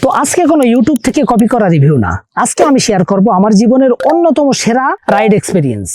তো আজকে কোনো ইউটিউব থেকে কপি করা রিভিউ না, আজকে আমি শেয়ার করব আমার জীবনের অন্যতম সেরা রাইড এক্সপেরিয়েন্স।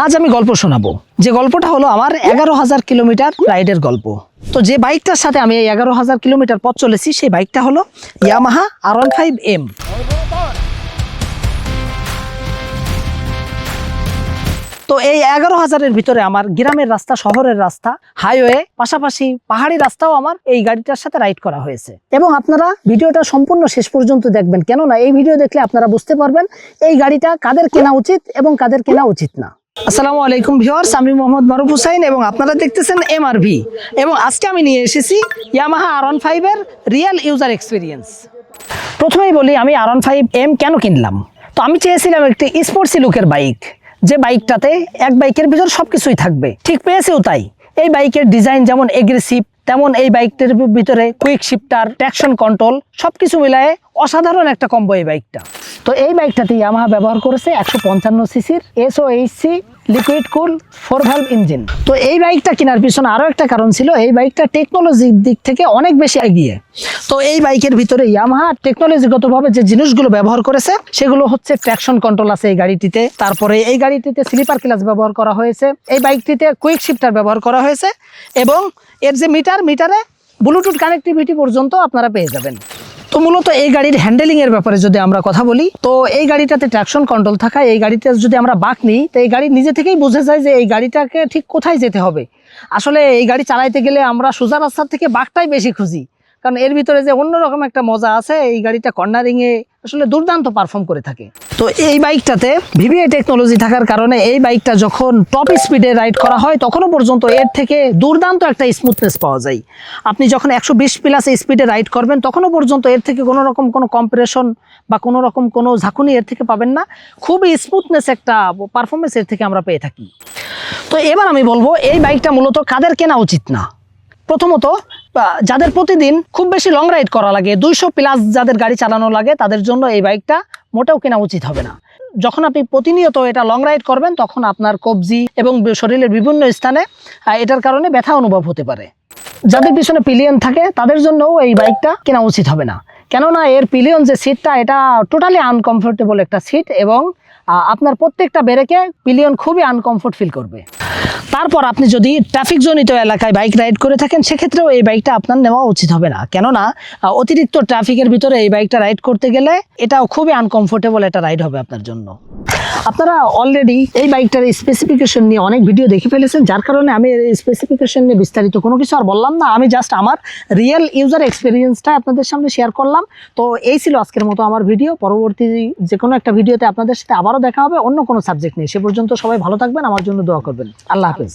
আজ আমি গল্প শোনাবো, যে গল্পটা হলো আমার 11,000 কিলোমিটার রাইডের গল্প। তো যে বাইকটার সাথে আমি এই 11,000 কিলোমিটার পথ চলেছি সেই বাইকটা হলো ইয়ামাহা R15M। তো এই 11,000-এর ভিতরে আমার গ্রামের রাস্তা, শহরের রাস্তা, হাইওয়ে, পাশাপাশি পাহাড়ি রাস্তাও আমার এই গাড়িটার সাথে রাইড করা হয়েছে। এবং আপনারা ভিডিওটা সম্পূর্ণ শেষ পর্যন্ত দেখবেন, কেননা এই ভিডিও দেখলে আপনারা বুঝতে পারবেন এই গাড়িটা কাদের কেনা উচিত এবং কাদের কেনা উচিত না। আসসালামু আলাইকুম ভিউয়ার্স, আমি মোহাম্মদ মারুফ হুসাইন এবং আপনারা দেখতেছেন MRV। এবং আজকে আমি নিয়ে এসেছি ইয়ামাহা R15-এর রিয়েল ইউজার এক্সপিরিয়েন্স। প্রথমেই বলি আমি R15M কেন কিনলাম। তো আমি চেয়েছিলাম একটি স্পোর্টসি লুকের বাইক, যে বাইকটাতে এক বাইকের ভিতর সবকিছুই থাকবে। ঠিক পেয়েছেও তাই। এই বাইকের ডিজাইন যেমন এগ্রেসিভ, তেমন এই বাইকটার ভিতরে কুইক শিফটার, ট্র্যাকশন কন্ট্রোল সবকিছু মিলায়ে অসাধারণ একটা কম্বো এই বাইকটা। তো এই বাইকটাতে ইয়ামাহা ব্যবহার করেছে 155 সিসির SOHC লিকুইড কুল 4 ভালভ ইঞ্জিন। তো এই বাইকটা কেনার পিছনে আরো একটা কারণ ছিল, এই বাইকটা টেকনোলজির দিক থেকে অনেক বেশি এগিয়ে। তো এই বাইকের ভিতরে ইয়ামাহা টেকনোলজিগতভাবে যে জিনিসগুলো ব্যবহার করেছে সেগুলো হচ্ছে ট্র্যাকশন কন্ট্রোল আছে এই গাড়িটিতে, তারপরে এই গাড়িটিতে স্লিপার ক্লাচ ব্যবহার করা হয়েছে, এই বাইকটিতে কুইক শিফটার ব্যবহার করা হয়েছে এবং এর যে মিটারে ব্লুটুথ কানেক্টিভিটি পর্যন্ত আপনারা পেয়ে যাবেন। তো মূলত এই গাড়ির হ্যান্ডেলিং এর ব্যাপারে যদি আমরা কথা বলি, তো এই গাড়িটাতে ট্র্যাকশন কন্ট্রোল থাকায় এই গাড়িতে যদি আমরা বাঁক নিই তো এই গাড়ি নিজে থেকেই বুঝে যায় যে এই গাড়িটাকে ঠিক কোথায় যেতে হবে। আসলে এই গাড়ি চালাইতে গেলে আমরা সোজা রাস্তার থেকে বাঁকটাই বেশি খুঁজি, কারণ এর ভিতরে যে অন্যরকম একটা মজা আছে। এই গাড়িটা কর্নারিংয়ে আসলে দুর্দান্ত পারফর্ম করে থাকে। তো এই বাইকটাতে VVA টেকনোলজি থাকার কারণে এই বাইকটা যখন টপ স্পিডে রাইড করা হয় তখনও পর্যন্ত এর থেকে দুর্দান্ত একটা স্মুথনেস পাওয়া যায়। আপনি যখন 120+ স্পিডে রাইড করবেন তখনও পর্যন্ত এর থেকে কোনো রকম কোনো কম্প্রেশন বা কোনো রকম কোনো ঝাঁকুনি এর থেকে পাবেন না। খুবই স্মুথনেস একটা পারফরমেন্স এর থেকে আমরা পেয়ে থাকি। তো এবার আমি বলবো এই বাইকটা মূলত কাদের কেনা উচিত না। প্রথমত যাদের প্রতিদিন খুব বেশি লং রাইড করা লাগে, 200+ যাদের গাড়ি চালানো লাগে, তাদের জন্য এই বাইকটা মোটেও কেনা উচিত হবে না। যখন আপনি প্রতিনিয়ত এটা লং রাইড করবেন তখন আপনার কবজি এবং শরীরের বিভিন্ন স্থানে এটার কারণে ব্যথা অনুভব হতে পারে। যাদের পিছনে পিলিয়ন থাকে তাদের জন্যও এই বাইকটা কেনা উচিত হবে না, কেননা এর পিলিয়ন যে সিটটা এটা টোটালি আনকমফোর্টেবল একটা সিট এবং আপনার প্রত্যেকটা ব্রেকে পিলিয়ন খুবই আনকমফোর্ট ফিল করবে। তারপর আপনি যদি ট্রাফিক জনিত এলাকায় বাইক রাইড করে থাকেন সেক্ষেত্রেও এই বাইকটা আপনার নেওয়া উচিত হবে না, কেননা অতিরিক্ত ট্রাফিকের ভিতরে এই বাইকটা রাইড করতে গেলে এটাও খুবই আনকমফোর্টেবল একটা রাইড হবে আপনার জন্য। আপনারা অলরেডি এই বাইকটার স্পেসিফিকেশন নিয়ে অনেক ভিডিও দেখে ফেলেছেন, যার কারণে আমি এই স্পেসিফিকেশন নিয়ে বিস্তারিত কোনো কিছু আর বললাম না। আমি জাস্ট আমার রিয়েল ইউজার এক্সপিরিয়েন্সটা আপনাদের সামনে শেয়ার করলাম। তো এই ছিল আজকের মতো আমার ভিডিও। পরবর্তী যে কোনো একটা ভিডিওতে আপনাদের সাথে আবারও দেখা হবে অন্য কোনো সাবজেক্ট নিয়ে। সে পর্যন্ত সবাই ভালো থাকবেন, আমার জন্য দোয়া করবেন। আল্লাহ হাফেজ।